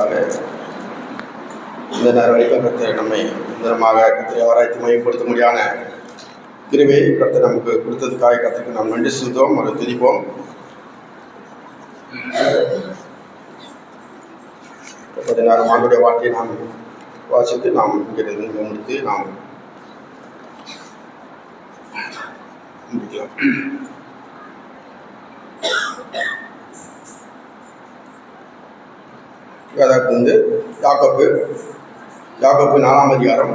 செய்வீர்களாக. இந்த நேரம் வரைக்கும் கர்த்தர் நம்மை நிரந்தரமாக கர்த்தரை ஆராய்ச்சி மையப்படுத்த முடியாத கிருபையை கர்த்தர் நமக்கு கொடுத்ததுக்காக கர்த்தருக்கு நாம் நன்றி செலுத்துவோம், அதை துதிப்போம். நேரம் ஆண்டுடைய வார்த்தையை நாம் வாசித்து நாம் இங்கிருந்து முடித்து நாம் முடிக்கலாம். அதற்கு வந்து யாக்கோப்பு 4ஆம் அதிகாரம்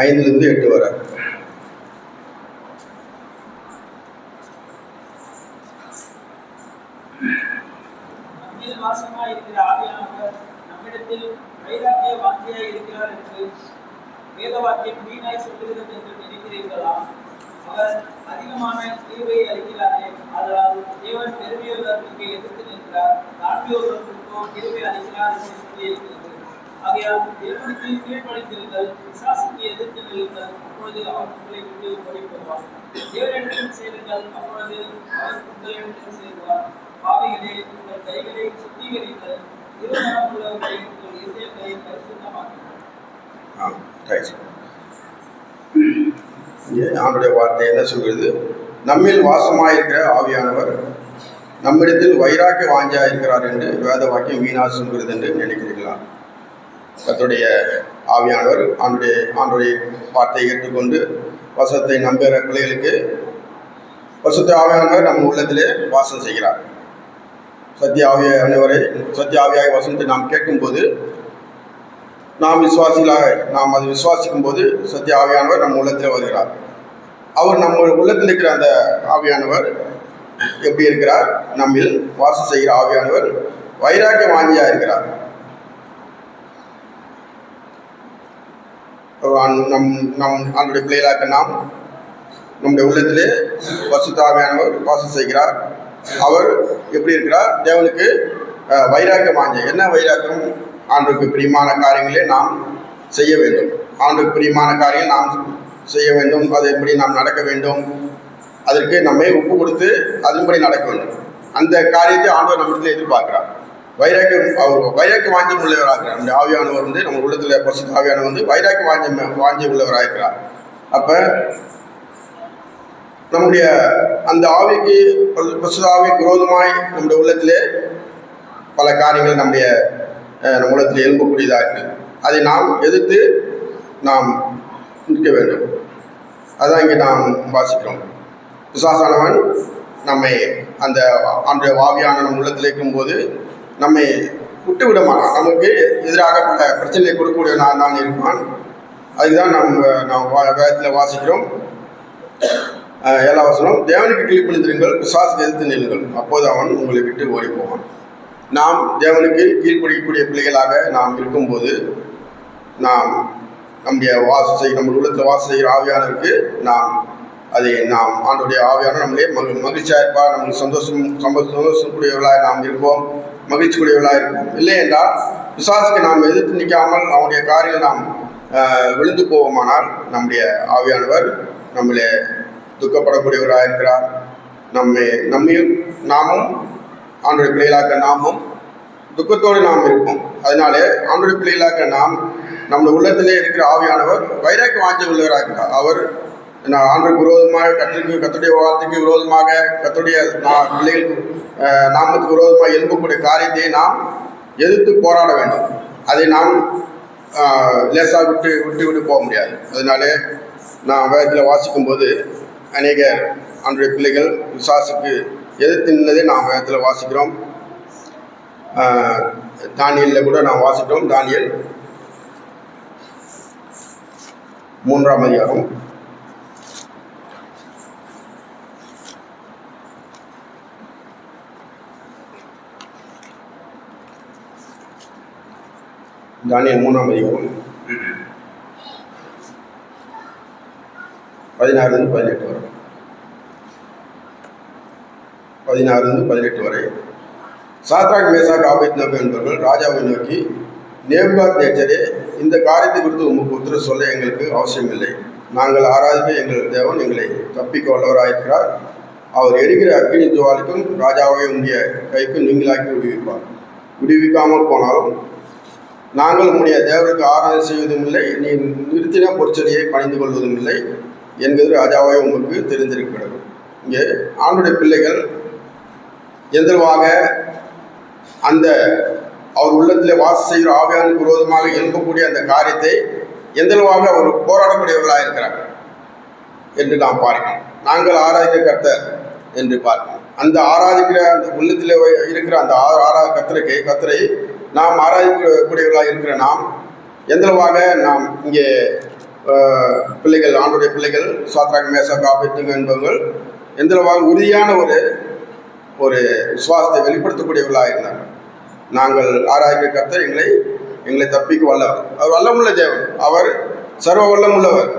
5-8 வரை. வேதவாக்கியம் வீணாய் சொல்லுகிறது என்று நினைக்கிறீர்களா? அவர் அதிகமான கிருபையை அளிக்கிறாரே, அதனால் தேவன் பெருமையுள்ளவர்களுக்கு எதிர்த்து நிற்கிறார், தாழ்மையுள்ளவர்களுக்கோ கிருபை அளிக்கிறார் என்று சொல்லியிருக்கிறது. ஆகையால் தேவனுக்கு கீழ்ப்படிந்திருங்கள், பிசாசுக்கு எதிர்த்து நில்லுங்கள், அப்பொழுது அவர் உங்களை விட்டு ஓடிப்போவார். தேவனிடத்தில் சேருங்கள், அப்பொழுது அவர் உங்களிடத்தில் சேருவார். பாவிகளே, உங்கள் கைகளை சுத்திகரிங்கள், திருமணம் உள்ளவர்களை உங்கள் இதயங்களை பரிசுத்தமாக்குங்கள். ஆண்டுடைய வார்த்தை என்ன சொல்கிறது? நம்மில் வாசமாயிருக்கிற ஆவியானவர் நம்மிடத்தில் வைராக்கிய வாஞ்சியாயிருக்கிறார் என்று வேத வாக்கியம் வீணா சொல்கிறது என்று நினைக்கிறீர்களா? கர்த்தருடைய ஆவியானவர் ஆண்டுடைய வார்த்தையை ஏற்றுக்கொண்டு வசனத்தை நம்புகிற பிள்ளைகளுக்கு பரிசுத்த ஆவியானவர் நம்ம உள்ளத்திலே வாசம் செய்கிறார். சத்திய ஆவியாகிய வசனத்தை நாம் கேட்கும்போது, நாம் விசுவாசிகளாக நாம் அதை விசுவாசிக்கும் போது சத்திய ஆவியானவர் நம்ம உள்ளத்தில் வருகிறார். அவர் நம்ம உள்ளத்தில் இருக்கிற அந்த ஆவியானவர் எப்படி இருக்கிறார்? நம்மில் வாசம் செய்கிற ஆவியானவர் வைராக்கிய வாஞ்சியாக இருக்கிறார். நம்முடைய பிள்ளைகளாக நாம் நம்முடைய உள்ளத்திலே பரிசுத்த ஆவியானவர் வாசம் செய்கிறார். அவர் எப்படி இருக்கிறார்? தேவனுக்கு வைராக்கிய வாஞ்சை. என்ன வைராக்கியம்? ஆண்டுக்கு பிரியமான காரியங்களே நாம் செய்ய வேண்டும். ஆண்டுக்கு பிரியமான காரியங்கள் நாம் செய்ய வேண்டும். அது எப்படி நாம் நடக்க வேண்டும், அதற்கு நம்மை ஒப்பு கொடுத்து அதன்படி நடக்க வேண்டும். அந்த காரியத்தை ஆண்டவர் நம்மிடத்தில் எதிர்பார்க்கிறார். அவர் வைராக்கிய வாஞ்சி உள்ளவராக இருக்கிறார். அந்த ஆவியானவர் வந்து நம்ம உள்ளத்தில் பரிசுத்த ஆவியானவர் வந்து வைராக்கிய வாஞ்சி உள்ளவராக இருக்கிறார். அப்போ நம்முடைய அந்த ஆவிக்கு பரிசுத்த ஆவிக்கு விரோதமாய் நம்முடைய உள்ளத்திலே பல காரியங்கள் நம்ம உள்ளத்தில் எழும்பக்கூடியதாக இருக்குது. அதை நாம் எதிர்த்து நாம் நிற்க வேண்டும். அதுதான் இங்கே நாம் வாசிக்கிறோம். பிசாசானவன் நம்மை அந்த அன்றைய ஆவியான நம் உள்ளத்தில் இருக்கும்போது நம்மை விட்டு விட மாட்டான். நமக்கு எதிராக பல பிரச்சனையை கொடுக்கக்கூடிய நான் இருப்பான். அதுதான் நாம் வேதத்தில் வாசிக்கிறோம். 7ஆம் வசனம், தேவனுக்கு கீழ்ப்படிந்திருங்கள், பிசாசுக்கு எதிர்த்து நில்லுங்கள், அப்போது அவன் உங்களை விட்டு ஓடி போவான். நாம் தேவனுக்கு கீழ்ப்படிக்கக்கூடிய பிள்ளைகளாக நாம் இருக்கும்போது நாம் நம்முடைய நம்ம உள்ளத்தில் வாசம் செய்கிற ஆவியானருக்கு நாம் ஆண்டுடைய ஆவியான நம்மளே மகிழ்ச்சியாக இருப்பார். நம்மளுக்கு சந்தோஷக்கூடியவர்களாக நாம் இருப்போம், மகிழ்ச்சிக்குரியவர்களாக இருப்போம். இல்லை என்றால் பிசாசுக்கு நாம் எதிர்த்து நிற்காமல் அவனுடைய காரியம் நாம் விழுந்து போவோமானால் நம்முடைய ஆவியானவர் நம்மளே துக்கப்படக்கூடியவராக இருக்கிறார். நாமும் ஆண்டுடைய பிள்ளைகளாக நாமும் துக்கத்தோடு நாம் இருப்போம். அதனாலே ஆண்டுடைய பிள்ளைகளாக நம்முடைய உள்ளத்திலே இருக்கிற ஆவியானவர் வைராக்கிய வாஞ்சி உள்ளவராக இருக்கிறார். அவர் ஆண்டுக்கு விரோதமாக கர்த்தருடைய வார்த்தைக்கு விரோதமாக கர்த்தருடைய பிள்ளைகளுக்கு நாமத்துக்கு விரோதமாக எழும்பக்கூடிய காரியத்தை நாம் எதிர்த்து போராட வேண்டும். அதை நாம் லேசாக விட்டு போக முடியாது. அதனாலே நான் வேதத்தில் வாசிக்கும்போது அநேக ஆண்டுடைய பிள்ளைகள் விசுவாசுக்கு எதிர்த்து நின்றதை நாம் வேதத்தில் வாசிக்கிறோம். தானியலில் கூட நாம் வாசிக்கிறோம். தானியல் 3ஆம் அதிகாரம் 3ஆம் அதிகாரம் 16-18 வரும். 16-18 வரை. சாத்ராக் மேசாக் ஆபேத்நேகோ என்பவர்கள் ராஜாவை நோக்கி, நேபுகாத்நேச்சரே, இந்த காரியத்தை குறித்து உமக்கு உத்தரவு சொல்ல எங்களுக்கு அவசியமில்லை. நாங்கள் ஆராதிக்க எங்கள் தேவன் எங்களை தப்பிக்க வல்லவராயிருக்கிறார். அவர் எரிகிற அக்கினி ஜுவாலிக்கும் ராஜாவை உடைய கைக்கு நீங்களாக்கி விடுவிப்பார். விடுவிக்காமல் போனாலும் நாங்கள் உம்முடைய தேவனுக்கு ஆராதனை செய்வதும் இல்லை, நீ நிறுத்தின பொற்செடியை பணிந்து கொள்வதும் இல்லை என்கிறது ராஜாவை உங்களுக்கு தெரிந்திருக்கிறது. இங்கே ஆண்டுடைய பிள்ளைகள் எந்தளவாக அந்த அவர் உள்ளத்தில் வாசம் செய்கிற ஆவியானுக்கு விரோதமாக எழுப்பக்கூடிய அந்த காரியத்தை எந்தளவாக அவர் போராடக்கூடியவர்களாக இருக்கிறார் என்று நாம் பார்க்கணும். நாங்கள் ஆராதிக்கிற கர்த்தர் என்று பார்க்கணும். அந்த ஆராதிக்கிற அந்த உள்ளத்தில் இருக்கிற அந்த கர்த்தரை நாம் ஆராதிக்கக்கூடியவர்களாக இருக்கிற நாம் எந்தளவாக நாம் இங்கே பிள்ளைகள், ஆண்டுடைய பிள்ளைகள், சாத்ராக் மேசாக் ஆபேத்நேகோ என்பவர்கள் எந்தளவாக உறுதியான ஒரு விசுவாசத்தை வெளிப்படுத்தக்கூடியவர்களாக இருந்தாங்க. நாங்கள் ஆராய்கிற கர்த்தர் எங்களை தப்பிக்க வல்லவர். அவர் வல்லமுள்ள தேவன், அவர் சர்வ வல்லமுள்ளவர்.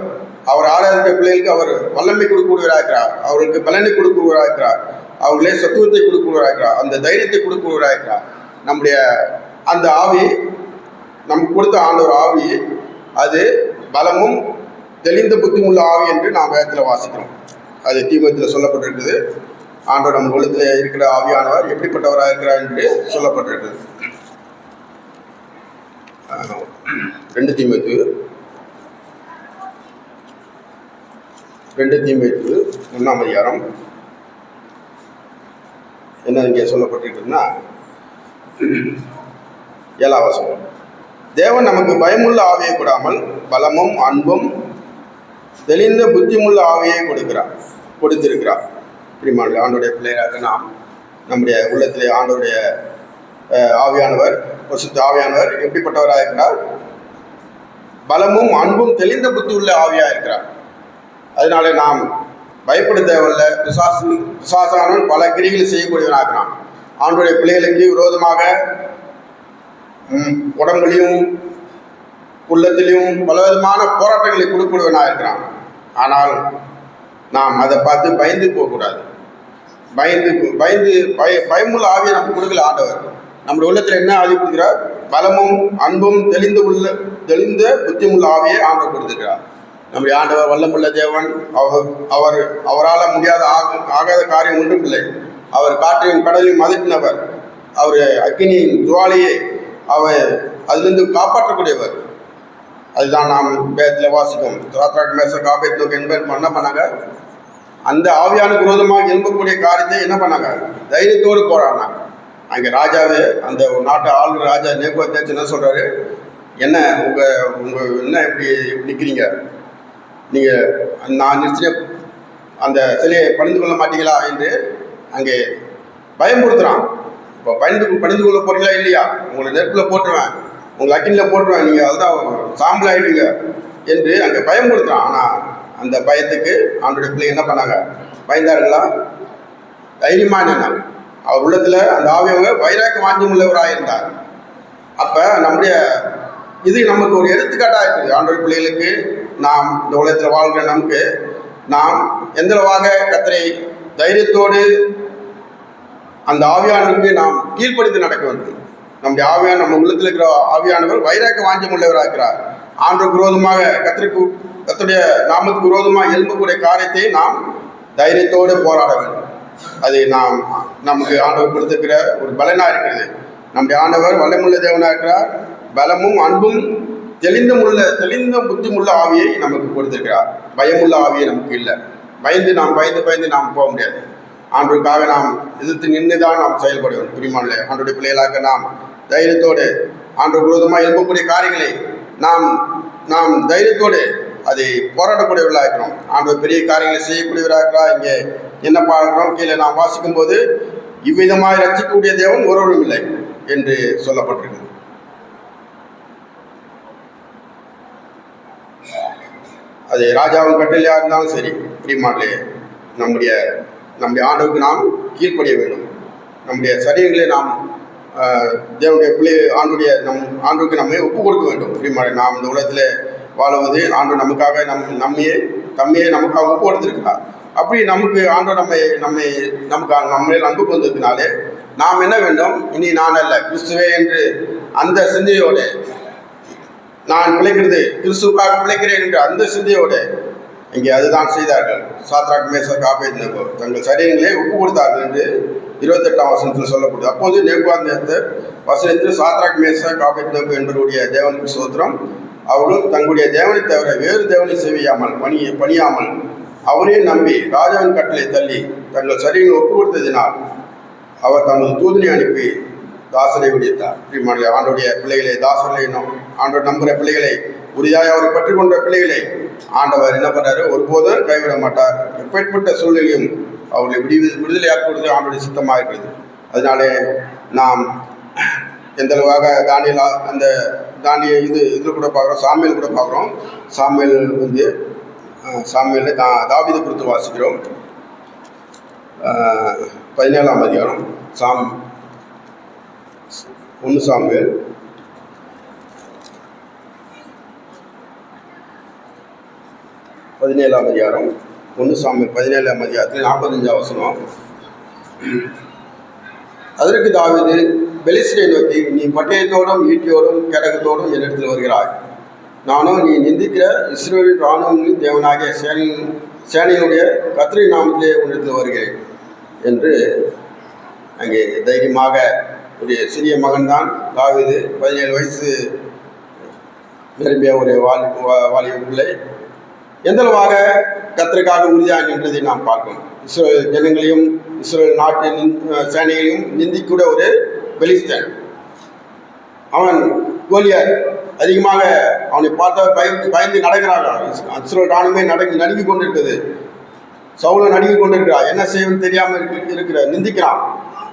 அவர் ஆராய்கிற பிள்ளைகளுக்கு அவர் வல்லமை கொடுக்கக்கூடியவராகிறார், அவர்களுக்கு பலனை கொடுக்கக்கூடியவராகிறார், அவர்களே சத்துவத்தை கொடுக்கக்கூடியவராகிறார், அந்த தைரியத்தை கொடுக்கக்கூடியவராகிறார். நம்முடைய அந்த ஆவி, நமக்கு கொடுத்த ஆண்டவர் ஆவி, அது பலமும் தெளிந்த புத்தியுள்ள ஆவி என்று நாம் வேதத்தில் வாசிக்கிறோம். அது தீமோத்தேயுவில் சொல்லப்பட்டிருக்குது. ஆண்டவர் நம்ம உள்ளத்தில் இருக்கிற ஆவியானவர் எப்படிப்பட்டவராக இருக்கிறார் என்று சொல்லப்பட்டிருக்குது. 2 தீமோத்தேயு 1ஆம் அதிகாரம் என்ன இங்கே சொல்லப்பட்டிருக்குதுன்னா 7ஆம் வசனம். தேவன் நமக்கு பயமுள்ள ஆவியை கொடாமல் பலமும் அன்பும் தெளிந்த புத்தியுள்ள ஆவியை கொடுத்திருக்கிறார். பிரியமான ஆண்டோடைய பிள்ளைகளாக நாம் நம்முடைய உள்ளத்திலே ஆண்டோடைய ஆவியானவர், பரிசுத்த ஆவியானவர் எப்படிப்பட்டவராக இருக்கிறார்? பலமும் அன்பும் தெளிந்த புத்தி உள்ள ஆவியாக இருக்கிறார். அதனால நாம் பயப்பட தேவையில்லை. பிசாசானவன் பல கிரிகளை செய்யக்கூடியவனாக இருக்கிறான். ஆண்டோடைய பிள்ளைகளுக்கு விரோதமாக உடம்புலையும் உள்ளத்திலையும் பலவிதமான போராட்டங்களை கொடுக்கக்கூடியவனாக இருக்கிறான். ஆனால் நாம் அதை பார்த்து பயந்து போகக்கூடாது. பயமுள்ள ஆவியை நமக்கு கொடுக்கல ஆண்டவர். நம்முடைய உள்ளத்தில் என்ன ஆவி கொடுக்கிறார்? பலமும் அன்பும் தெளிந்த புத்தியுள்ள ஆவியை ஆண்டவர் கொடுத்துக்கிறார். நம்முடைய ஆண்டவர் வல்லமுள்ள தேவன். அவரால் முடியாத ஆகாத காரியம் ஒன்றும் இல்லை. அவர் காற்றையும் கடலையும் மதிப்பினவர். அவர் அக்கினியின் ஜுவாலையை அதிலிருந்து காப்பாற்றக்கூடியவர். அதுதான் நாம் வேதத்தில் வாசிக்கும். சாத்ராக் மேசாக் ஆபேத்நேகோ என்பவர் என்ன பண்ணாங்க? அந்த ஆவியானுக்கு விரோதமாக எழும்பக்கூடிய காரியத்தை என்ன பண்ணாங்க? தைரியத்தோடு போராடினாங்க. அங்கே ராஜாவே, அந்த நாட்டை ஆளுநர் ராஜா நேபுகாத்நேச்சர் என்ன சொல்கிறாரு? என்ன உங்கள் என்ன இப்படி நிற்கிறீங்க? நீங்கள் நான் நிச்சயம் அந்த சிலையை பணிந்து கொள்ள மாட்டீங்களா என்று அங்கே பயம்படுத்துகிறான். இப்போ பணிந்து கொள்ள போகிறீங்களா இல்லையா? உங்களை நெருப்பில் போட்டுருவேன், உங்களை அக்கினியில் போட்டுருவேன், நீங்கள் அதுதான் சாம்பல் ஆகிடுங்க என்று அங்கே பயம்படுத்துகிறான். ஆனால் அந்த பயத்துக்கு ஆண்டோடைய பிள்ளை என்ன பண்ணாங்க? பயந்தார்களா? தைரியமாக நின்னாங்க. அவர் உள்ளத்தில் அந்த ஆவியவங்க வைராக்கியம் வாஞ்சியம் உள்ளவராக இருந்தார். அப்போ நம்முடைய இது நமக்கு ஒரு எடுத்துக்காட்டாக இருக்குது. ஆண்டோடைய பிள்ளைகளுக்கு, நாம் இந்த உலகத்தில் வாழ்கிற நமக்கு, நாம் எந்தளவாக கர்த்தரை தைரியத்தோடு அந்த ஆவியானவருக்கு நாம் கீழ்ப்படுத்தி நடக்க வேண்டும். நம்முடைய ஆவியான, நம்ம உள்ளத்தில் இருக்கிற ஆவியானவர் வைராக்கியம் வாஞ்சியம் உள்ளவராக இருக்கிறார். ஆண்டவருக்கு விரோதமாக, கர்த்தருடைய நாமத்துக்கு விரோதமாக எழும்பக்கூடிய காரியத்தை நாம் தைரியத்தோடு போராட வேண்டும். அது நமக்கு ஆண்டவர் கொடுத்திருக்கிற ஒரு பலனாக இருக்கிறது. நம்முடைய ஆண்டவர் வல்லமுள்ள தேவனாக இருக்கிறார். பலமும் அன்பும் தெளிந்த புத்தியுள்ள ஆவியை நமக்கு கொடுத்திருக்கிறார். பயமுள்ள ஆவியை நமக்கு இல்லை. பயந்து நாம் போக முடியாது. ஆண்டவருக்காக நாம் எதிர்த்து நின்று தான் நாம் செயல்பட வேண்டும். பிரியமானவர்களே, ஆண்டவருடைய பிள்ளைகளாக நாம் தைரியத்தோடு ஆண்டவர் விரோதமாக எழுப்பக்கூடிய காரியங்களை நாம் தைரியத்தோடு அதை போராடக்கூடியவர்களாக இருக்கிறோம். ஆண்டவர் பெரிய காரியங்களை செய்யக்கூடியவராக இருக்கிறார். இங்கே என்ன பார்க்கிறோம்? கீழே நாம் வாசிக்கும் போது, இவ்விதமாக ரட்சிக்கக்கூடிய தேவன் ஒருவரும் இல்லை என்று சொல்லப்பட்டிருக்கிறது. அது ராஜாவின் கட்டளையாக இருந்தாலும் சரி, பிரியமானவர்களே, நம்முடைய ஆண்டவருக்கு நாம் கீழ்ப்படிய வேண்டும். நம்முடைய சரீரங்களை நாம் தேவனுடைய பிள்ளை ஆண்டவருக்கு நம்மை ஒப்பு கொடுக்க வேண்டும். பிரியமானவர்களே, நாம் இந்த உலகத்தில் வாழுவது ஆண்டு நமக்காக தம்மையே நமக்காக ஒப்பு கொடுத்திருக்கிறார். அப்படி நமக்கு ஆண்டவர் நம்மளே அன்பு கொண்டதுனாலே நாம் என்ன வேண்டும், இனி நான் அல்ல கிறிஸ்துவே என்று அந்த சிந்தையோடு, நான் பிழைக்கிறது கிறிஸ்துக்காக பிழைக்கிறேன் என்று அந்த சிந்தையோடு இங்கே அதுதான் செய்தார்கள். சாத்ராக் மேஷாக் ஆபேத்நேகோ தங்கள் சரீரங்களே ஒப்பு கொடுத்தார்கள் என்று 28ஆம் வசனத்தில் சொல்லப்படுது. அப்போது நேபுகாத்நேச்சர் வசனத்தில் சாத்ராக் மேஷாக் ஆபேத்நேகோ என்பவருடைய தேவனுக்கு ஸ்தோத்திரம், அவர்கள் தங்களுடைய தேவனை தவிர வேறு தேவனை சேவியாமல் பணியாமல் அவரே நம்பி ராஜாவின் கட்டளை தள்ளி தங்கள் சரீரங்களை ஒப்பு கொடுத்ததினால் அவர் தமது தூதனை அனுப்பி தாசரை விடுத்தார். ஆண்டோடைய பிள்ளைகளை, தாசர்களை, ஆண்டோர் நம்புகிற பிள்ளைகளை, உறுதியாக அவரை பற்றி கொண்ட பிள்ளைகளை ஆண்டவர் என்ன பண்ணுறாரு, ஒருபோதும் கைவிட மாட்டார். எப்பேற்பட்ட சூழ்நிலையும் அவர்களை விடுதலையாக்குவது ஆண்டோடைய சித்தமாக இருக்கிறது. அதனாலே நாம் எந்த அளவாக இதில் கூட பார்க்குறோம், சாமியல் கூட பார்க்குறோம். சாமியலில் தாவீதை குறித்து வாசிக்கிறோம். 17ஆம் அதிகாரம் 1 சாமுவேல் 17ஆம் அதிகாரம் 1 சாமுவேல் 17ஆம் அதிகாரத்தில் 45ஆம் வசனம். அதற்கு தாவீது பெலிஸ்தரை நோக்கி, நீ பட்டயத்தோடும் ஈட்டியோடும் கேடகத்தோடும் என்னிடத்தில் வருகிறாய், நானும் நீ நிந்திக்கிற இஸ்ரவேலின் இராணுவங்களின் தேவனாகிய சேனையினுடைய கர்த்தரின் நாமத்திலே உன்னிடத்தில் வருகிறேன் என்று அங்கே தைரியமாக ஒரு சிறிய மகன்தான் தாவீது. 17 வயசு நிரம்பிய ஒரு வாலிப பிள்ளை எந்தளவாக கர்த்தருக்காக உறுதியாக நின்றதை நாம் பார்க்கணும். இஸ்ரவேல் ஜனங்களையும் இஸ்ரவேல் நாட்டின் சேனைகளையும் நிந்திக்கூட ஒரு பெலிஸ்தன். அவன் கோலியாத் அதிகமாக அவனை பார்த்தா பயந்து நடக்கிறார்கள். இஸ்ரவேல் ராணுவமே நடுங்கி கொண்டிருக்குது. சவுல நடுங்கி கொண்டிருக்கிறார். என்ன செய்யணும்னு தெரியாமல் இருக்கிற நிந்திக்கிறான்.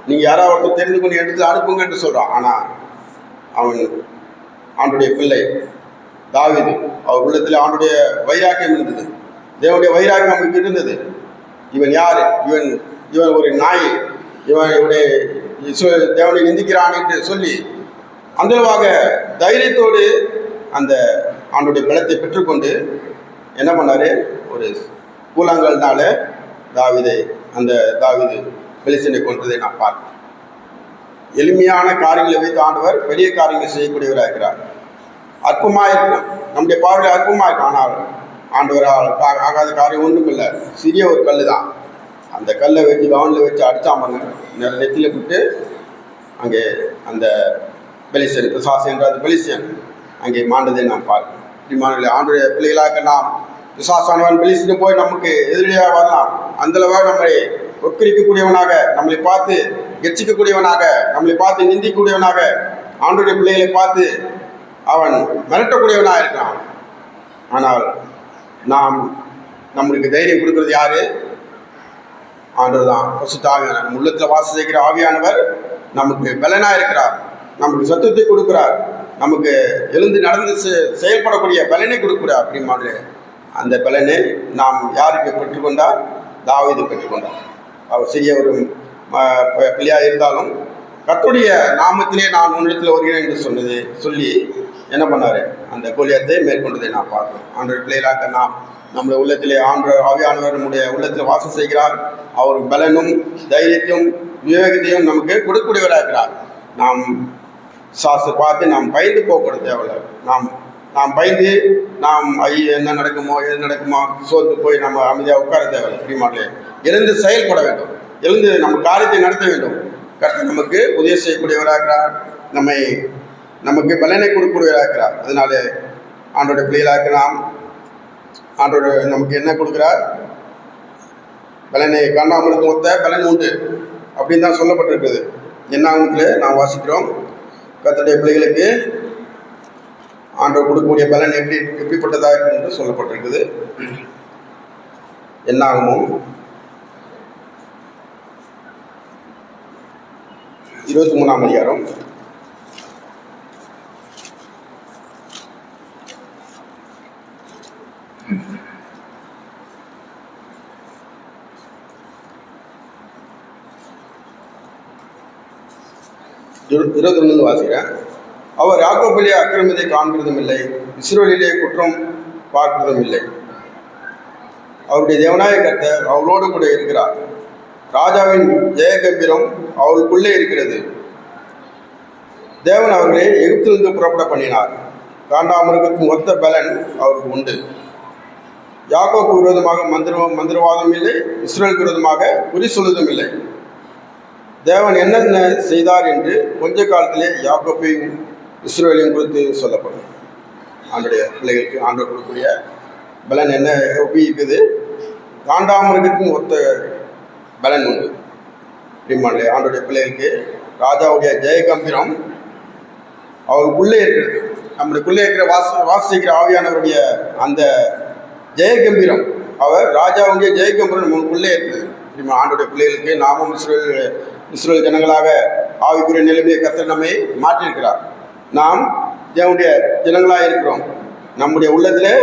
நீங்கள் யாராவது ஒருத்தர் தெரிந்து கொண்டு எடுத்து அனுப்புங்க என்று சொல்கிறான். ஆனால் அவன் ஆண்டுடைய பிள்ளை தாவீது, அவர் உள்ளத்தில் ஆண்டுடைய வைராக்கியம் இருந்தது, தேவனுடைய வைராக்கியம் அவனுக்கு இருந்தது. இவன் யார், இவன் ஒரு நாய், இவனுடைய தேவனை நிந்திக்கிறான் என்று சொல்லி அந்தளவாக தைரியத்தோடு அந்த ஆண்டுடைய பலத்தை பெற்றுக்கொண்டு என்ன பண்ணார், ஒரு கூழாங்கல்னால தாவீது பெலிஸ்தனை கொன்றதை நான் பார்க்கிறேன். எளிமையான காரியங்களை வைத்து ஆண்டவர் பெரிய காரியங்களை செய்யக்கூடியவராக இருக்கிறார். அற்பமாக இருக்கும், நம்முடைய பார்வையில் அற்பமாக இருக்கும். ஆனால் ஆண்டவரால் ஆகாத காரியம் ஒன்றும் இல்லை. சிறிய ஒரு கல் தான். அந்த கல்லை வச்சு கவனில் வச்சு அடித்தாமங்க நெத்தியில் விட்டு அங்கே அந்த பெலிஸ்தன் பிசாசு என்ற அந்த பெலிஸ்தன் அங்கே மாண்டதை நாம் பார்க்கணும். இப்படி ஆண்டுடைய பிள்ளைகளாக நாம் பிசாசானவன் பெலிஸ்தன் போய் நமக்கு எதிரியாக வரலாம். அந்தளவாக நம்மை ஒக்கரிக்கக்கூடியவனாக, நம்மளை பார்த்து கெச்சிக்கக்கூடியவனாக, நம்மளை பார்த்து நிந்திக்கக்கூடியவனாக, ஆண்டுடைய பிள்ளைகளை பார்த்து அவன் மிரட்டக்கூடியவனாக இருக்கான். ஆனால் நம்மளுக்கு தைரியம் கொடுக்குறது யாரு? ஆண்டவர் தான். பரிசுத்த ஆவியானவர், நம்ம உள்ளத்தில் வாசம் செய்கிற ஆவியானவர் நமக்கு பலனாக இருக்கிறார். நமக்கு சத்துவத்தை கொடுக்குறார். நமக்கு எழுந்து நடந்து செயல்படக்கூடிய பலனை கொடுக்குறார். அப்படி மாதிரி அந்த பலனை நாம் யாருக்கு பெற்றுக்கொண்டார்? தாவீது பெற்றுக்கொண்டார். அவர் சிறிய ஒரு பிள்ளையாக இருந்தாலும் கர்த்தருடைய நாமத்திலே நான் உன்னிடத்தில் வருகிறேன் என்று சொல்லி என்ன பண்ணார், அந்த கோலியாத்தை மேற்கொண்டதை நான் பார்க்கிறோம். ஆண்டவர் பிள்ளைகளாக நம்முடைய உள்ளத்திலே ஆவியானவர் நம்முடைய உள்ளத்தில் வாசம் செய்கிறார். அவர் பலனும் தைரியத்தையும் விவேகத்தையும் நமக்கு கொடுக்கக்கூடியவராக இருக்கிறார். நாம் பார்த்து நாம் பயந்து போகக்கூட தேவையில்லை. நாம் பயந்து என்ன நடக்குமோ எது நடக்குமோ சோர்ந்து போய் நம்ம அமைதியாக உட்கார தேவையில்லை. இப்படி மாட்டே எழுந்து செயல்பட வேண்டும், எழுந்து நம்ம காரியத்தை நடத்த வேண்டும். கர்த்தர் நமக்கு உதவி செய்யக்கூடியவராக இருக்கிறார். நமக்கு பலனை கொடுக்கக்கூடியவராக இருக்கிறார். அதனால ஆண்டோட பிள்ளைகளாக நாம் ஆண்டோட நமக்கு என்ன கொடுக்குறார்? பலனை காணாமலுக்கு ஒத்த பலன் உண்டு அப்படின்னு தான் சொல்லப்பட்டிருக்குது. என்னாகமத்திலே நாம் வாசிக்கிறோம், கர்த்தருடைய பிள்ளைகளுக்கு ஆண்டவர் கொடுக்கக்கூடிய பலன் எப்படிப்பட்டதாக இருக்கு என்று சொல்லப்பட்டிருக்குது. என்னாகமும் 23ஆம் அதிகாரம் 22 வாசிக்கிறேன். அவர் யாக்கோபிலே அக்கிரமத்தை காண்கிறதும் இல்லை, இஸ்ரவேலிலே குற்றம் பார்க்கிறதும் இல்லை. அவருடைய தேவனாய கர்த்தர் அவளோடு கூட இருக்கிறார். ராஜாவின் ஜெயகம்பீரம் அவளுக்குள்ளே இருக்கிறது. தேவன் அவர்களை எகிப்திலிருந்து புறப்பட பண்ணினார். காண்டாமிருகத்தின் ஒத்த பலன் அவருக்கு உண்டு. யாக்கோபுக்கு விரோதமாக மந்திரவாதம் இல்லை, இஸ்ரேலுக்கு விரோதமாக குறி சொல்லுவதும் இல்லை. தேவன் என்னென்ன செய்தார் என்று கொஞ்ச காலத்திலே யாக்கோபையும் இஸ்ரேலையும் குறித்து சொல்லப்படும். ஆண்டுடைய பிள்ளைகளுக்கு ஆண்டு கொடுக்கக்கூடிய பலன் என்ன இருக்குது? காண்டாமிருகத்தின் ஒத்த பலன் உண்டு. அப்படிமாண்டே ஆண்டுடைய பிள்ளைகளுக்கு ராஜாவுடைய ஜெயகம்பீரம் அவருக்குள்ளே இருக்கிறது. நம்மளுக்குள்ளே இருக்கிற வாசிக்கிற ஆவியானவருடைய அந்த ஜெயகம்பீரம், அவர் ராஜாவுடைய ஜெயகம்பீரம் நம்மளுக்குள்ளே இருக்குது. இப்படி ஆண்டுடைய பிள்ளைகளுக்கு நாமும் இஸ்ரேல் ஜனங்களாக ஆவிக்குரிய நிலைமையை கர்த்தர் நம்மை மாற்றியிருக்கிறார். நாம் தேவனுடைய ஜனங்களாக இருக்கிறோம். நம்முடைய உள்ளத்திலே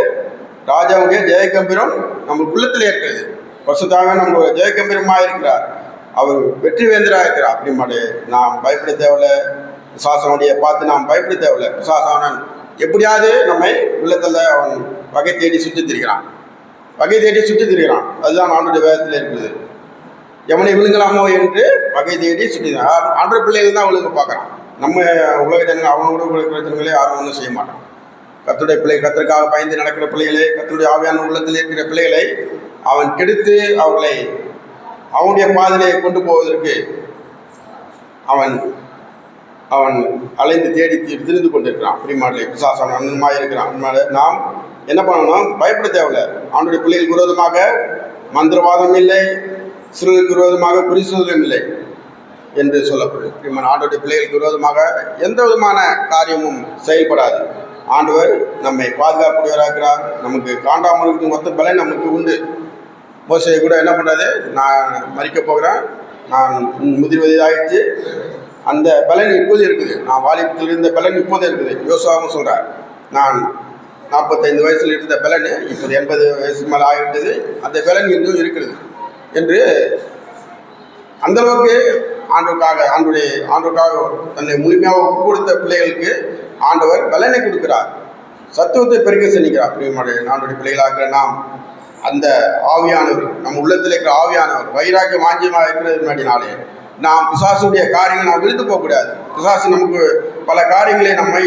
ராஜாவுடைய ஜெயகம்பீரம் நம்ம உள்ளத்திலே இருக்கிறது. பரிசுத்தாக நம்மளுடைய ஜெயகம்பீரமாக இருக்கிறார். அவர் வெற்றி வேந்தராக இருக்கிறார். அப்படிமாடு நாம் பயப்பட தேவையில்லை. பிசாசனுடைய பார்த்து நாம் பயப்பட தேவையில்லை. பிசாசானன் எப்படியாவது நம்மை உள்ளத்தில் அவன் வகை தேடி சுற்றி திரிகிறான். அதுதான் ஆண்டுடைய வேதத்தில் இருக்குது. எவனை விழுங்கலாமோ என்று வகை தேடி சுற்றி ஆண்டு பிள்ளைகள் தான் விழுங்க பார்க்குறான். நம்ம உலக ஜனங்கள் அவனோட இருக்கிற ஜனங்களே யாரும் ஒன்றும் செய்ய மாட்டான். கர்த்தருடைய பிள்ளை, கர்த்தருக்காக பயந்து நடக்கிற பிள்ளைகளை, கர்த்தருடைய ஆவியான உள்ளத்தில் இருக்கிற பிள்ளைகளை அவன் கெடுத்து அவர்களை அவனுடைய பாதையை கொண்டு போவதற்கு அவன் அலைந்து தேடி திரிந்து கொண்டிருக்கிறான். பிரிமாடலை பிசாசான அண்ணனமாக இருக்கிறான். நாம் என்ன பண்ணணும்? பயப்பட தேவையில்லை. ஆண்டுடைய பிள்ளைகளுக்கு விரோதமாக மந்திரவாதம் இல்லை, இஸ்ரேலுக்கு விரோதமாக குறிசுதலும் இல்லை என்று சொல்லப்படுது. ஆண்டுடைய பிள்ளைகளுக்கு விரோதமாக எந்த விதமான காரியமும் செயல்படாது. ஆண்டவர் நம்மை பாதுகாப்புடையவராக இருக்கிறார். நமக்கு காண்டாமிருகத்தின் மொத்த பலன் நமக்கு உண்டு. மோசே கூட என்ன பண்ணுறது? நான் மறிக்க போகிறேன், நான் முதிர்வதாகிடுச்சு, அந்த பலன் இப்போது இருக்குது. நான் வாலிபத்தில் இருந்த பலன் இப்போது இருக்குது. யோசுவாவும் சொல்கிறார், நான் 45 வயசில் இருந்த பலன் இப்போது 80 வயசு மேலே ஆகிவிட்டது, அந்த பலன் இன்னும் இருக்கிறது என்று அந்தளவுக்கு ஆண்டுக்காக தன்னை முழுமையாக ஒப்பு கொடுத்த பிள்ளைகளுக்கு ஆண்டவர் பலனை கொடுக்கிறார். சத்துவத்தை பெருக செஞ்சுக்கிறார். பிரியமான ஆண்டுடைய பிள்ளைகளாக நாம் அந்த ஆவியானவர், நம்ம உள்ளத்தில் இருக்கிற ஆவியானவர் வைராக்கிய வாஞ்சியமாக இருக்கிறது முன்னாடினாலே நாம் பிசாசுடைய காரியங்கள் நாம் விழுந்து போகக்கூடாது. பிசாசு நமக்கு பல காரியங்களை நம்மை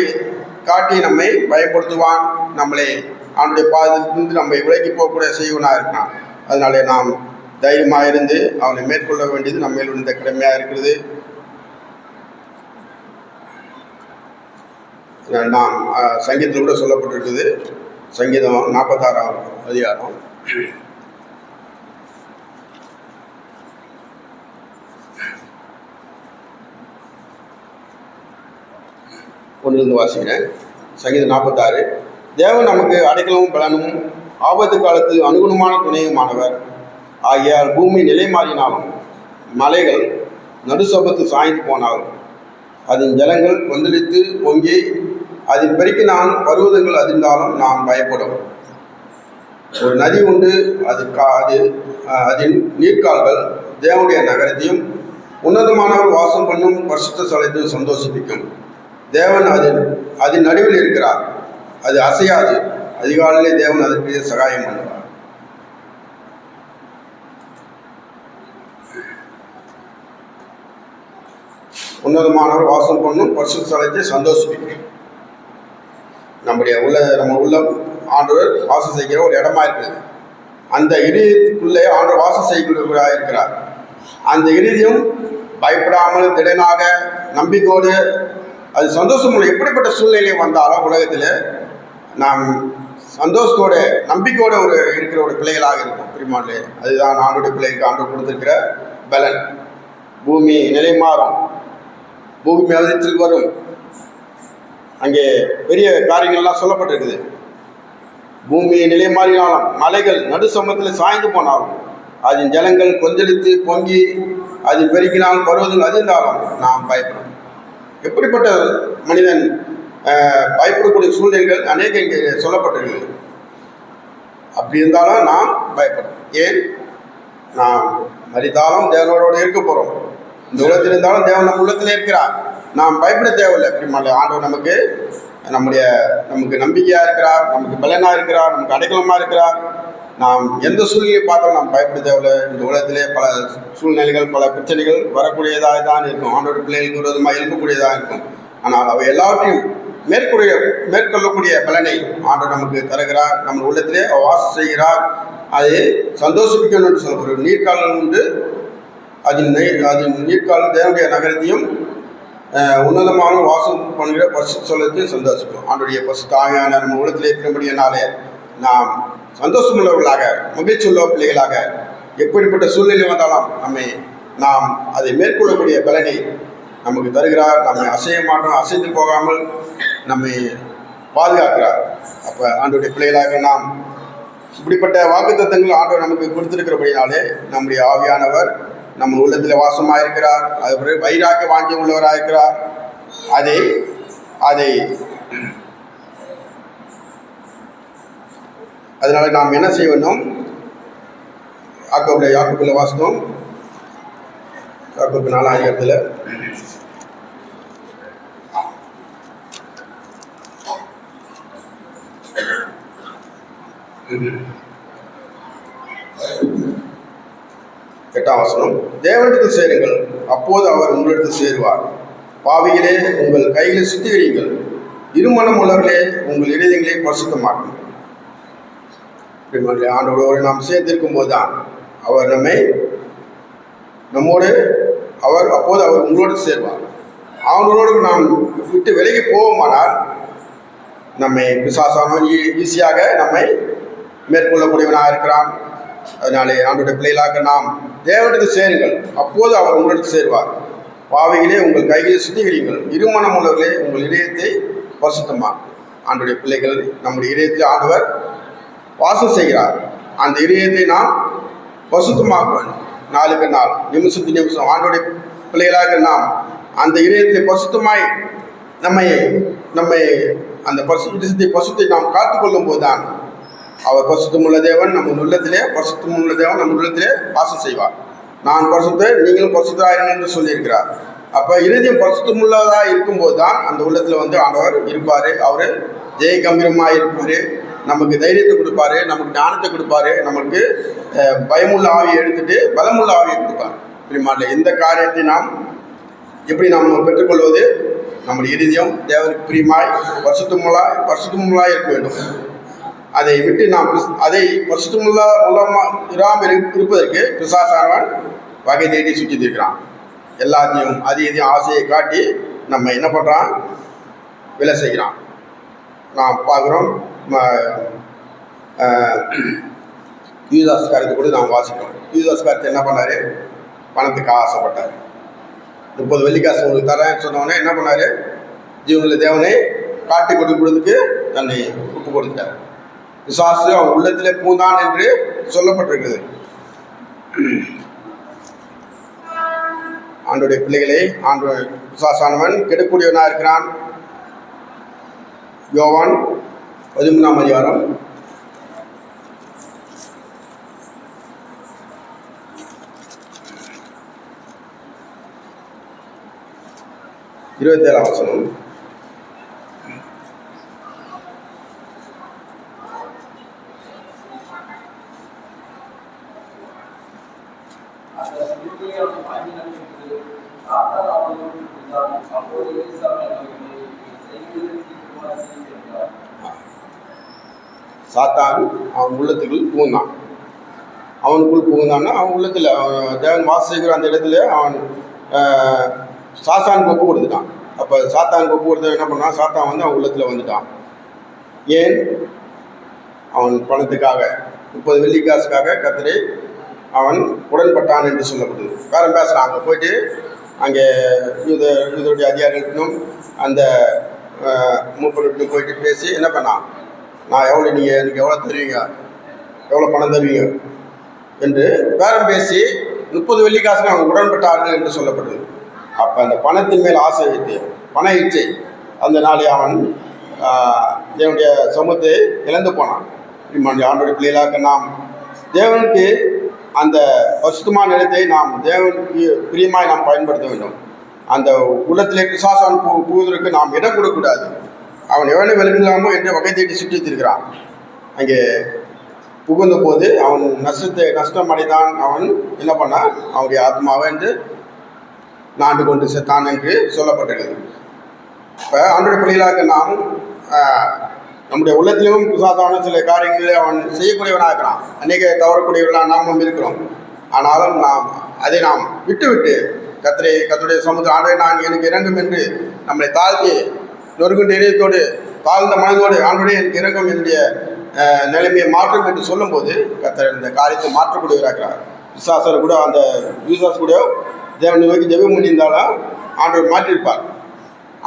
காட்டி நம்மை பயப்படுத்துவான். நம்மளை அவனுடைய பாதத்திலிருந்து நம்மை விலக்கி போகக்கூடிய செய்வனாக இருக்கான். அதனாலே நாம் தைரியமாக இருந்து அவனை மேற்கொள்ள வேண்டியது நம்ம மேல் விழுந்த கடமையாக இருக்கிறது. நாம் சங்கீதத்தில் கூட சொல்லப்பட்டிருக்குது. சங்கீதம் 46ஆம் அதிகாரம் 1 வாசிக்கிறேன். சங்கீதம் 46. தேவன் நமக்கு அடைக்கலமும் பலனும் ஆபத்து காலத்தில் அனுகுணமான துணையுமானவர் ஆகியால் பூமி நிலை மாறினாலும் மலைகள் நடுசபத்து சாய்ந்து போனாலும் அதன் ஜலங்கள் கொந்தளித்து பொங்கி அதில் பெருக்கினால் பருவதங்கள் அதிர்ந்தாலும் நாம் பயப்படும். ஒரு நதி உண்டு, அதன் நீர்க்கால்கள் தேவனுடைய நகரத்தையும் உன்னதமானவர் வாசம் பண்ணும் பரிசுத்த ஸ்தலத்தையும் சந்தோஷிப்பிக்கும். தேவன் அதன் நடுவில் இருக்கிறார், அது அசையாது. அதிகாலையிலே தேவன் அதற்கு சகாயம் பண்ணுவார். உன்னதமானவர் வாசம் பண்ணும் பரிசுத்த ஸ்தலத்தை சந்தோஷிப்பிக்கும். நம்ம உள்ளம் ஆண்டவர் வாசம் செய்கிற ஒரு இடமா இருக்குது. அந்த இதயத்துக்குள்ளே ஆண்டவர் வாசம் செய்கிறவராக இருக்கிறார். அந்த இதயம் பயப்படாமல் திடனாக நம்பிக்கையோடு அது சந்தோஷம் எப்படிப்பட்ட சூழ்நிலை வந்தாலும் உலகத்தில் நாம் சந்தோஷத்தோட நம்பிக்கையோடு இருக்கிற ஒரு பிள்ளைகளாக இருக்கும். பிரிமாண்டே அதுதான் ஆண்டுடைய பிள்ளைக்கு ஆண்டு கொடுத்திருக்கிற பலன். பூமி நிலை மாறும், பூமி அவதத்தில் வரும். அங்கே பெரிய காரியங்கள்லாம் சொல்லப்பட்டிருக்குது. பூமி நிலை மாறினாலும் மலைகள் நடு சமத்தில் சாய்ந்து போனாலும் அதன் ஜலங்கள் கொந்தளித்து பொங்கி அதில் பெருக்கினால் பருவதங்கள் அதிர்ந்தாலும் நாம் பயப்படும். எப்படிப்பட்ட மனிதன் பயப்படக்கூடிய சூழ்நிலைகள் அநேக இங்கே சொல்லப்பட்டிருக்குது. அப்படி இருந்தாலும் நாம் பயப்படும். ஏன்? நாம் மரித்தாலும் தேவனோடு இருக்க போகிறோம். இந்த உலகத்தில் இருந்தாலும் தேவன் நம்ம உள்ளத்தில் இருக்கிறார். நாம் பயப்பட தேவையில்லை. அப்படி ஆண்டவர் நமக்கு நம்பிக்கையாக இருக்கிறார், நமக்கு பலனாக இருக்கிறார், நமக்கு அடைக்கலமாக இருக்கிறார். நாம் எந்த சூழ்நிலையை பார்த்தாலும் நாம் பயப்பட தேவையில்லை. இந்த உலகத்திலே பல சூழ்நிலைகள், பல பிரச்சனைகள் வரக்கூடியதாக தான் இருக்கும். ஆண்டோட பிள்ளைகளுக்கு விரோதமாக எழுப்பக்கூடியதாக இருக்கும். ஆனால் அவை எல்லாவற்றையும் மேற்கொள்ளக்கூடிய பலனை ஆண்டவர் நமக்கு தருகிறார். நம்ம உள்ளத்திலே வாசம் செய்கிறார். அதை சந்தோஷிக்கணும் என்று சொல்ல ஒரு நீர்க்காலம் உண்டு. அதன் நீர்க்காலம் தேவனுடைய நகரத்தையும் உன்னதமான வாசம் பண்ணுகிற பரிசுத்த சொல்லத்தையும் சந்தோஷிக்கும். ஆண்டுடைய பரிசுத்த ஆவியானவர் நம்ம உள்ளத்திலே இருக்கிறபடியினாலே நாம் சந்தோஷமுள்ளவர்களாக, மகிழ்ச்சி உள்ள பிள்ளைகளாக, எப்படிப்பட்ட சூழ்நிலை வந்தாலும் நாம் அதை மேற்கொள்ளக்கூடிய பலனை நமக்கு தருகிறார். நம்மை அசைய மாட்டோம், அசைந்து போகாமல் நம்மை பாதுகாக்கிறார். அப்போ ஆண்டவருடைய பிள்ளைகளாக நாம் இப்படிப்பட்ட வாக்குத்தத்தங்கள் ஆண்டவர் நமக்கு கொடுத்திருக்கிறபடினாலே நம்முடைய ஆவியானவர் நம்ம உள்ளத்தில் வாசமாக இருக்கிறார். அது வைராக்கிய வாங்கி உள்ளவராக இருக்கிறார். அதனால நாம் என்ன செய்ய வேண்டும்? யாக்கோபில் வாசித்தோம். யாக்கோபு 4:10 8ஆம் வசனம், தேவனிடத்தில் சேருங்கள், அப்போது அவர் உங்களிடத்தில் சேருவார். பாவிகளே, உங்கள் கைகளை சுத்திகரியுங்கள், இருமனம் உள்ளவர்களே, உங்கள் இதயங்களை பரிசுத்தமாக்குங்கள். ஆண்டவரோடு நாம் சேர்ந்திருக்கும் போது தான் அவர் அப்போது அவர் உங்களோடு சேர்வார். அவங்களோடு நாம் விட்டு விலகி போவோமானால் நம்மை பிசாசானவன் ஈஸியாக நம்மை மேற்கொள்ளக்கூடியவனாக இருக்கிறான். அதனாலே ஆண்டவருடைய பிள்ளைகளாக நாம் தேவனிடத்தில் சேருங்கள், அப்போது அவர் உங்களிடத்தில் சேருவார். பாவிகளே, உங்கள் கைகளை சுத்திகரியுங்கள், இருமனம் உள்ளவர்களே, உங்கள் இதயத்தை பரிசுத்தமாக்கும். ஆண்டவருடைய பிள்ளைகள் நம்முடைய இதயத்தில் ஆண்டவர் வாசம் செய்கிறார். அந்த இதயத்தை நாம் பரிசுத்தமாக்குவோம். நாளுக்கு நாள், நிமிஷத்துக்கு நிமிஷம் ஆண்டவருடைய பிள்ளைகளாக நாம் அந்த இதயத்தை பரிசுத்தமாய் நம்மை அந்த பசுத்தை நாம் காத்துக்கொள்ளும் போதுதான் அவர் பரிசுத்தமுள்ள தேவன் நம்ம உள்ளத்திலே வாசம் செய்வார். நான் பரிசுத்த, நீங்களும் பரிசுத்தராயிருங்கள் என்று சொல்லியிருக்கிறார். அப்போ இருதயம் பரிசுத்தமுள்ளதாக இருக்கும்போது தான் அந்த உள்ளத்தில் ஆண்டவர் இருப்பார். அவர் ஜெய கம்பீரமாக இருப்பார். நமக்கு தைரியத்தை கொடுப்பாரு, நமக்கு ஞானத்தை கொடுப்பாரு, நமக்கு பயமுள்ள ஆவியை எடுத்துட்டு பலமுள்ள ஆவியை கொடுப்பார். பிரியமானவர்களே, இந்த காரியத்தை நாம் எப்படி நாம் பெற்றுக்கொள்வது? நம்முடைய இதயம் தேவனுக்கு பிரியமாய் பரிசுத்தமுள்ளாய் இருக்க வேண்டும். அதை விட்டு நாம் அதை இராமல் இருப்பதற்கு பிசாசானவன் வகை தேடி சுற்றி இருக்கிறான். எல்லாத்தையும் இதையும் ஆசையை காட்டி நம்ம என்ன பண்ணுறான்? விலை செய்கிறான். நாம் பார்க்குறோம். யூதாஸ் காரியத்தை கூட நாம் வாசிக்கிறோம். யூதாஸ் காரியத்தை என்ன பண்ணார்? பணத்துக்கு ஆசைப்பட்டார். 30 வெள்ளிக்காசு உங்களுக்கு தரேன்னு சொன்னவொடனே என்ன பண்ணார்? ஜீவனில் தேவனை காட்டி கொடுக்கிறதுக்கு தன்னை ஒப்பு கொடுத்தார். பிசாசு அவன் உள்ளத்திலே பூந்தான் என்று சொல்லப்பட்டிருக்கிறது. ஆண்டோடைய பிள்ளைகளே, பிசாசானவன் கெடக்கூடியவனாக இருக்கிறான். யோவான் 13ஆம் அதிகாரம் 27ஆம் வசனம். சாத்தான் அவன் உள்ளத்துக்குள் புகுந்தான். அவனுக்குள் புகுந்தான்னா அவன் உள்ளத்தில் தேவன் வாசம் செய்கிற அந்த இடத்துல அவன் சாத்தானுக்கு ஒப்பு கொடுத்துட்டான். அப்போ சாத்தானுக்கு ஒப்பு கொடுத்த என்ன பண்ணான்? சாத்தான் அவன் உள்ளத்தில் வந்துட்டான். ஏன்? அவன் பணத்துக்காக 30 வெள்ளிக்காசுக்காக கர்த்தரை அவன் உடன்பட்டான் என்று சொல்லப்படுது. வேறு பேசுகிறான். அங்கே போயிட்டு அங்கே இதனுடைய அதிகாரிகளுக்கும் அந்த மூப்பர்கிட்டும் போயிட்டு பேசி என்ன பண்ணான்? நான் எனக்கு எவ்வளோ தருவீங்க, எவ்வளோ பணம் தருவீங்க என்று பேரம் பேசி 30 வெள்ளிக்காசுக்கு அவங்க உடன்பட்டார்கள் என்று சொல்லப்படுது. அப்போ அந்த பணத்தின் மேல் ஆசை வைத்து பண இச்சை அந்த நாளை அவன் தேவனுடைய சமூகத்தை இழந்து போனான். ஆண்டோடைய பிள்ளைகளாக நாம் தேவனுக்கு அந்த பரிசுத்தமான இடத்தை நாம் தேவனுக்கு பிரியமாய் நாம் பயன்படுத்த வேண்டும். அந்த உள்ளத்திலே பிசாசான் புகுவதற்கு நாம் இடம் கொடுக்கக்கூடாது. அவன் எவனை விளங்கலாமோ என்று வகை தேடி சுற்றி இருக்கிறான். அங்கே புகுந்த போது அவன் நஷ்டம் அடைந்தான். அவன் என்ன பண்ணான்? அவனுடைய ஆத்மாவை என்று நாண்டு கொண்டு செத்தான் என்று சொல்லப்பட்டிருக்கிறது. இப்போ ஆண்டோடைய பிள்ளைகளாக நாம் நம்முடைய உள்ளத்திலும் பிசாசான சில காரியங்களை அவன் செய்யக்கூடியவனாக இருக்கிறான். அநேக தவறக்கூடியவர்களாக நாமும் இருக்கிறோம். ஆனாலும் அதை நாம் விட்டு கர்த்தருடைய சமுத்திர ஆண்டை நான் எனக்கு இறங்கும் என்று நம்மளை தாழ்த்தி நொறுகுண்ட இதயத்தோடு தாழ்ந்த மனதோடு ஆண்டோடைய எனக்கு இறங்கும் என்னுடைய நிலைமையை மாற்றும் என்று சொல்லும்போது கர்த்தர் இந்த காரியத்தை மாற்றக்கூடியவராகிறார். விசுவாசர் கூட அந்த விசுவாச கூட தேவனை நோக்கி ஜெபம் பண்ணியிருந்தாலும் ஆண்டவர் மாற்றியிருப்பார்.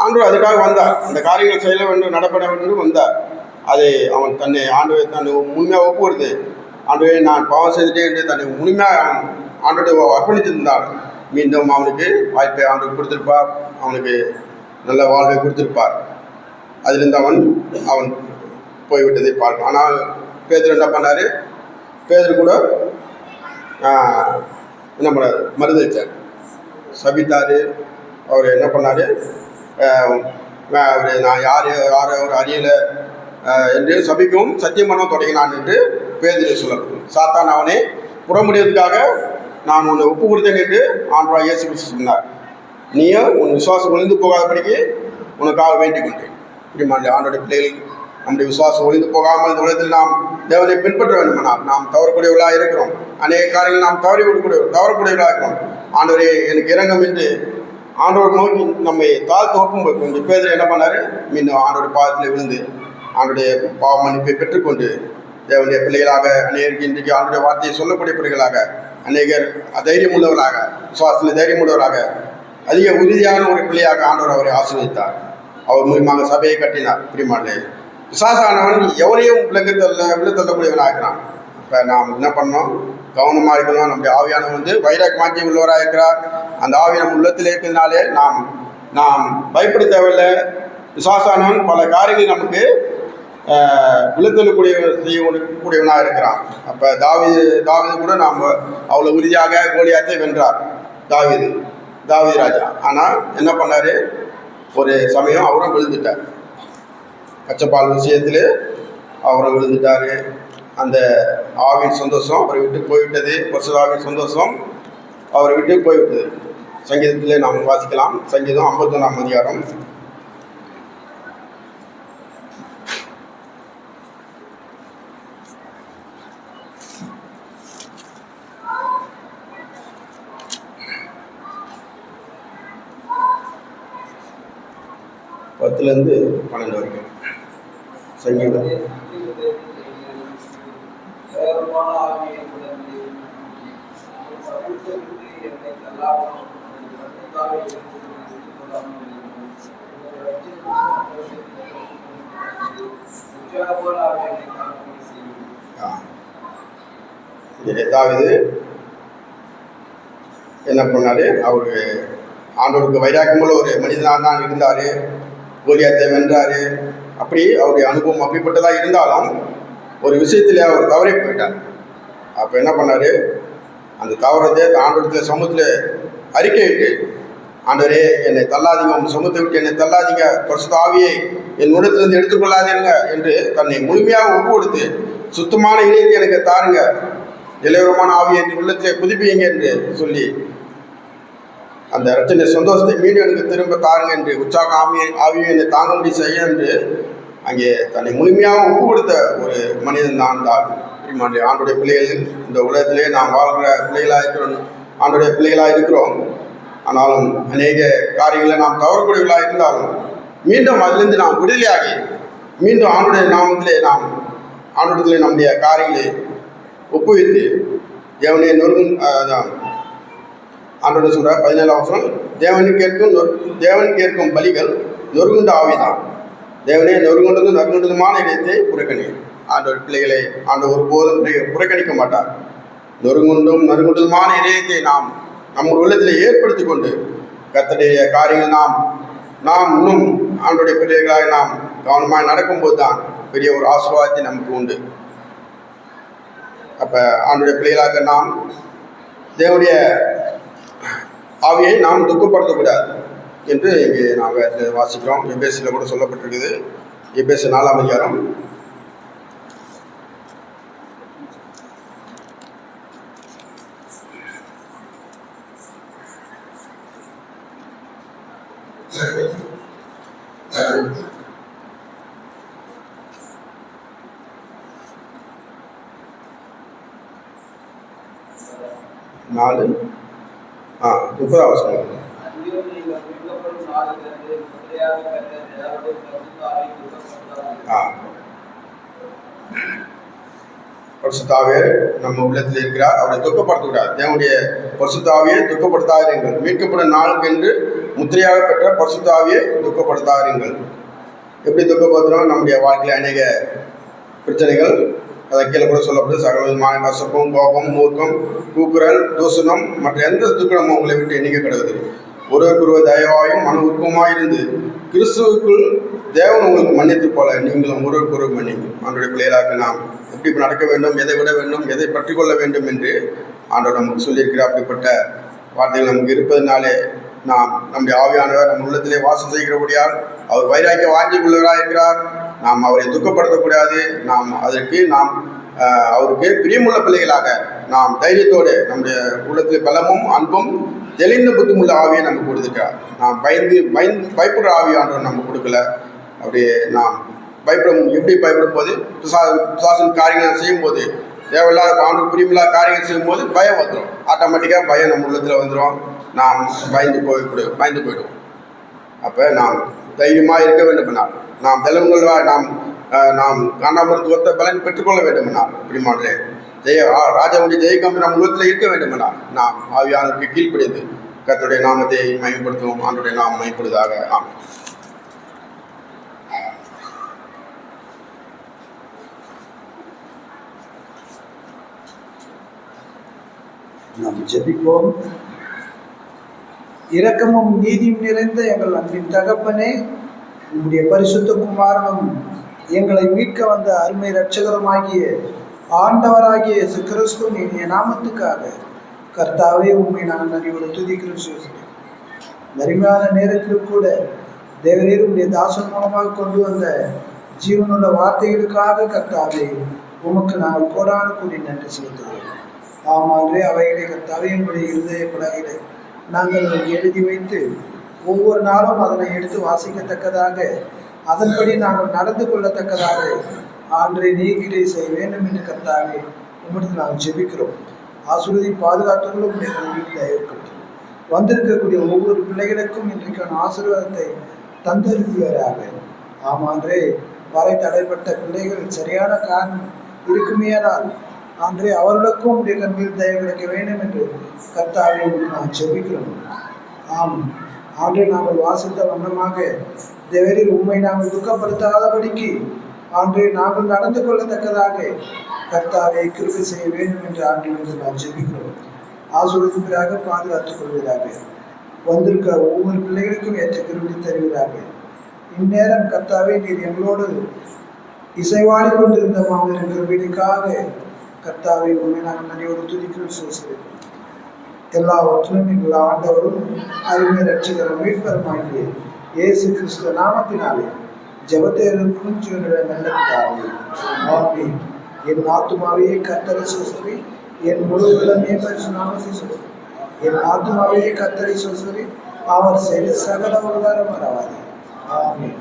ஆண்டவர் அதுக்காக வந்தார். அந்த காரியங்கள் செய்ய வேண்டும், நடப்பட வேண்டும் வந்தார். அதை அவன் தன்னை முழுமையாக ஒப்பு கொடுத்து ஆண்டவரை நான் பாவம் செய்துட்டேன் என்று தன்னை முழுமையாக ஆண்டோட அர்ப்பணித்திருந்தார். மீண்டும் அவனுக்கு வாய்ப்பை ஆண்டவர் கொடுத்திருப்பார். அவனுக்கு நல்ல வாழ்வை கொடுத்திருப்பார். அதிலிருந்து அவன் போய்விட்டதை பார்ப்பான். ஆனால் பேதுரு என்ன பண்ணார்? பேதுரு கூட என்ன பண்ணார்? மறுதளித்தார், சபித்தார். அவர் என்ன பண்ணார்? அவர் நான் யாரோ ஒரு அறியலை என்று சபிக்கவும் சத்தியம் பண்ண தொடங்கினான் என்று பேதுரு சொல்லப்படுது. சாத்தான் அவனை புறமுடியதுக்காக நான் உன்னை ஒப்பு கொடுத்தேன் என்று ஆண்டவராகிய இயேசு கிறிஸ்து சொன்னார். நீயும் உன் விசுவாசம் ஒளிந்து போகாதபடிக்கு உனக்காக வேண்டிக் கொண்டேன். இப்படி ஆண்டோடைய பிள்ளைகள் நம்முடைய விசுவாசம் ஒளிந்து போகாமல் இந்த உலகத்தில் நாம் தேவனை பின்பற்ற வேண்டுமானால் நாம் தவறக்கூடியவர்களாக இருக்கிறோம். அநேக காரியங்கள் நாம் தவறக்கூடியவர்களாக இருக்கிறோம். ஆண்டவரே எனக்கு இறங்கும் என்று ஆண்டவர் நோக்கி நம்மை தாழ்த்து ஒப்பும்போது கொஞ்சம் பேர் என்ன பண்ணார்? மீண்டும் ஆண்டோட பாதத்தில் விழுந்து ஆண்டுடைய பாவ மன்னிப்பை பெற்றுக்கொண்டு தேவனுடைய பிள்ளைகளாக அநேகருக்கு இன்றைக்கு ஆண்டுடைய வார்த்தையை சொல்லக்கூடிய பிள்ளைகளாக அநேகர் தைரியம் உள்ளவர்களாக, விசுவாசத்தில் தைரியம் உள்ளவராக, அதிக உறுதியான ஒரு பிள்ளையாக ஆண்டவர் அவரை ஆசீர்வதித்தார். அவர் மூலமாக சபையை கட்டினார். பிரியமானே, பிசாசானவன் எவரையும் விழுத்தள்ளக்கூடியவனாக இருக்கிறான். இப்போ நாம் என்ன பண்ணோம்? கவனமாக இருக்கணும். நம்முடைய ஆவியானவர் வைராக்கியம் உள்ளவராக இருக்கிறார். அந்த ஆவியான உள்ளத்தில் இருக்கிறதுனாலே நாம் பயப்பட தேவையில்லை. பிசாசானவன் பல காரியங்கள் நமக்கு செய்யக்கூடியவனாக இருக்கிறான். அப்போ தாவீது கூட நாம் அவ்வளோ உறுதியாக கோலியாத்தை வென்றார். தாவீது ராஜா. ஆனால் என்ன பண்ணார்? ஒரு சமயம் அவரும் விழுந்துட்டார். பச்சைப்பால் விஷயத்தில் அவரும் விழுந்துட்டார். அந்த ஆவின் சந்தோஷம் அவரை விட்டு போய்விட்டது. பரிசுத்தாவின் சந்தோஷம் அவரை விட்டு போய்விட்டது. சங்கீதத்திலே நாம் வாசிக்கலாம். சங்கீதம் 51ஆம் அதிகாரம். பத்துலேருந்து 12 வரைக்கும் சங்கீதம். தாவீது என்ன பண்ணார்? அவரு ஆண்டவருக்கு வைராக்கியமுள்ள ஒரு மனிதனாக தான் இருந்தார். கோலியாத்தை வென்றார். அப்படி அவருடைய அனுபவம் அப்படிப்பட்டதாக இருந்தாலும் ஒரு விஷயத்தில் அவர் தவறி போயிட்டார். அப்போ என்ன பண்ணார்? அந்த தவறத்தை ஆண்டவரத்தில் சமூகத்தில் அறிக்கையிட்டு, ஆண்டவரே என்னை தள்ளாதீங்க, உங்கள் சமூகத்தை விட்டு என்னை தள்ளாதீங்க, பரிசுத்த ஆவியை என் உள்ளத்திலிருந்து எடுத்துக்கொள்ளாதீங்க என்று தன்னை முழுமையாக ஒப்பு கொடுத்து சுத்தமான இதயத்தை எனக்கு தாருங்க, இளையரமான ஆவியை என் உள்ளத்தை புதுப்பியுங்க என்று சொல்லி அந்த ரச்சனை சந்தோஷத்தை மீண்டும் எனக்கு திரும்ப தாருங்க என்று உற்சாக ஆவியை என்னை தாங்க முடியும் செய்ய என்று அங்கே தன்னை முழுமையாக ஒப்பு கொடுத்த ஒரு மனிதன் தான் தாவீது. ஆண்டுடைய பிள்ளைகள் இந்த உலகத்திலே நாம் வாழ்கிற பிள்ளைகளாக இருக்கிறோம். ஆண்டுடைய பிள்ளைகளாக இருக்கிறோம். ஆனாலும் அநேக காரியங்களை நாம் தவறக்கூடியவர்களாக இருந்தாலும் மீண்டும் அதிலிருந்து நாம் விடுதலையாகி மீண்டும் ஆண்டுடைய நாமத்திலே ஆண்டுடைய நம்முடைய காரியங்களை ஒப்புவித்து தேவனை ஆண்டோட சொல்ற 17 அவசரம், தேவன் கேட்கும் பலிகள் நொறுகுண்ட ஆவிதான். தேவனே நொறுகுண்டதுமான இதயத்தை புறக்கணி. ஆண்டோட பிள்ளைகளை ஆண்டவர் ஒருபோதும் புறக்கணிக்க மாட்டார். நொறுகுண்டதுமான இதயத்தை நாம் நம்முடைய உள்ளத்தில் ஏற்படுத்தி கொண்டு கர்த்தருடைய காரியங்கள் நாம் இன்னும் ஆண்டோடைய பிள்ளைகளாக நாம் கவனமாக நடக்கும்போது தான் பெரிய ஒரு ஆசீர்வாதத்தை நமக்கு உண்டு. அப்போ ஆண்டோடைய பிள்ளைகளாக நாம் தேவனுடைய ஆவியை நாம் துக்கப்படுத்தக்கூடாது என்று இங்கே நாங்கள் வாசிக்கிறோம். எபேசியில் கூட சொல்லப்பட்டிருக்குது. எபேசு 4ஆம் அதிகாரம் நாலு 30 அவசரம். அன்றியும் நீங்கள் மீட்கப்படும் நாளிலிருந்து முறையாக பெற்ற தேவனுடைய பரிசுத்த ஆவியை துக்கப்படுத்தாதீர்கள். பரிசுத்தாவே நம்ம உள்ளத்தில் இருக்கிறார், அவரை துக்கப்படுத்தக்கூடாது. தேவனுடைய பரிசுத்தாவியை துக்கப்படுத்தாதீர்கள். மீட்கப்படும் நாளுக்கு என்று முத்திரையாக பெற்ற பரிசுத்தாவியை துக்கப்படுத்தாதீர்கள். எப்படி துக்கப்படுத்துகிறோம்? நம்முடைய வாழ்க்கையில் அநேக பிரச்சனைகள், அதை கீழே கூட சொல்லப்படுது, சகல விதமான கசப்பும், கோபம், மூர்க்கம், கூக்குரல், தூசணம், மற்ற எந்த துக்கமும் உங்களை விட்டு எண்ணிக்க கிடக்குது. ஒருவருக்கொருவர் தயவாயும் மன உருக்கமாயிருந்து கிறிஸ்துவுக்குள் தேவன் உங்களுக்கு மன்னித்து போல நீங்களும் ஒருவருக்கொருவர் மன்னிக்கும். ஆண்டோடைய பிள்ளைகளாக நாம் எப்படி நடக்க வேண்டும், எதை விட வேண்டும், எதை பற்றி கொள்ள வேண்டும் என்று ஆண்டவர் நமக்கு சொல்லியிருக்கிறார். அப்படிப்பட்ட வார்த்தைகள் நமக்கு இருப்பதனாலே நாம் நம்முடைய ஆவியானவர் நம் உள்ளத்திலே வாசம் செய்கிறபடியால் அவர் வைராக்கிய வாஞ்சிக்குள்ளவராக இருக்கிறார். நாம் அவரை துக்கப்படுத்தக்கூடாது. நாம் அதற்கு அவருக்கு பிரியமுள்ள பிள்ளைகளாக நாம் தைரியத்தோடு நம்முடைய உள்ளத்தில் பலமும் அன்பும் தெளிந்த புத்திமுள்ள ஆவியை நம்ம கொடுத்துருக்கார். நாம் பயப்படுற ஆவியானவர் நம்ம கொடுக்கல. அப்படி நாம் எப்படி பயப்படும் போது பிசாசின் காரியங்களை செய்யும்போது, தேவையில்லாத ஆண்டுக்கு பிரியமில்லாத காரியங்கள் செய்யும்போது பயம் வந்துடும். ஆட்டோமேட்டிக்காக பயம் நம்ம உள்ளத்தில் வந்துடும். நாம் பயந்து போயிடுவோம். அப்போ நாம் தைரியமாக இருக்க வேண்டுமென்றால், நாம் பலன்கள் நாம் காண்டாமிருத்துவத்தை பலன் பெற்றுக்கொள்ள வேண்டுமென்றால், பிரிமானே ராஜாவுடைய ஜெயகாம்பி நம் உள்ளத்தில் இருக்க வேண்டுமென்றால் நாம் ஆவியானவருக்கு கீழ்ப்படிந்து கர்த்தருடைய நாமத்தை மகிமைப்படுத்துவோம். ஆண்டவருடைய நாம் மகிமைப்படுவதாக. ஆமென். நாம் ஜெபிப்போம். இரக்கமும் நீதியும் நிறைந்த எங்கள் அன்பின் தகப்பனே, உம்முடைய பரிசுத்த குமாரனும் எங்களை மீட்க வந்த அருமை இரட்சகருமாகிய ஆண்டவராகிய இயேசு கிறிஸ்துவின் இனிய நாமத்துக்காக கர்த்தாவே உம்மை நான் நன்றியோடு துதிக்கிறேன். அருமையான நேரத்தில் கூட தேவரீர் உம்முடைய தாசன் மூலமாக கொண்டு வந்த ஜீவனுள்ள வார்த்தைகளுக்காக கர்த்தாவே உமக்கு நாங்கள் கோடான கூடி நன்றி செலுத்துகிறோம். ஆமான்றே அவைகளை கர்த்தாவே எங்களுடைய இருதய பலகைகளை நாங்கள் எழுதி வைத்து ஒவ்வொரு நாளும் அதனை எடுத்து வாசிக்கத்தக்கதாக, அதன்படி நாங்கள் நடந்து கொள்ளத்தக்கதாக ஆண்டரை நீக்கிடை செய்ய வேண்டும் என்று கர்த்தாவே உம்மிடத்தில் நாங்கள் ஜெபிக்கிறோம். ஆசீர்வதி பாதுகாத்துகளும் இருக்கட்டும். வந்திருக்கக்கூடிய ஒவ்வொரு பிள்ளைகளுக்கும் இன்றைக்கான ஆசீர்வாதத்தை தந்தருக்குவராக. ஆமான்றே வரை தடைப்பட்ட பிள்ளைகள் சரியான காரணம் இருக்குமேயானால் ஆன்றே அவர்களுக்கும் உடைய கண்களில் தயவு கிடைக்க வேண்டும் என்று கர்த்தாவே நான் ஜெபிக்கிறோம். ஆம் ஆண்டே, நாங்கள் வாசித்த வண்ணமாக தேவரீர் உண்மை நாங்கள் துக்கப்படுத்தாதபடிக்கு ஆண்டே நாங்கள் நடந்து கொள்ளத்தக்கதாக கர்த்தாவை கிருபை செய்ய வேண்டும் என்று ஆண்டே நான் ஜெபிக்கிறோம். ஆசீர்வதிப்பதாக பாதுகாத்துக் கொள்வதாக. வந்திருக்க ஒவ்வொரு பிள்ளைகளுக்கும் ஏற்ற கிருபை தருவதாக. இந்நேரம் கர்த்தாவே நீர் எங்களோடு இசைவாடி கொண்டிருந்த மாபெரும் கிருபைக்காக கர்த்தாவை உண்மை நாங்கள் நன்றியோடு துதிக்கிறோம். சோசரிப்போம். எல்லாவற்றிலும் எங்கள் ஆண்டவரும் அருமை இரட்சகரும் மீட்பருமாகிய இயேசு கிறிஸ்துவ நாமத்தினாலே ஜெபத்தேருக்கும் ஜீவனுடைய நல்ல பிதாவே. ஆமென். என் ஆத்துமாவே கர்த்தரை சோசரி, என் முழு உள்ளமே பரிசுத்த நாமத்தை சோசரி. என் ஆத்துமாவே கர்த்தரை சோசரி, அவர் செய்த சகல உபகாரம் மறவாதே. ஆமென்.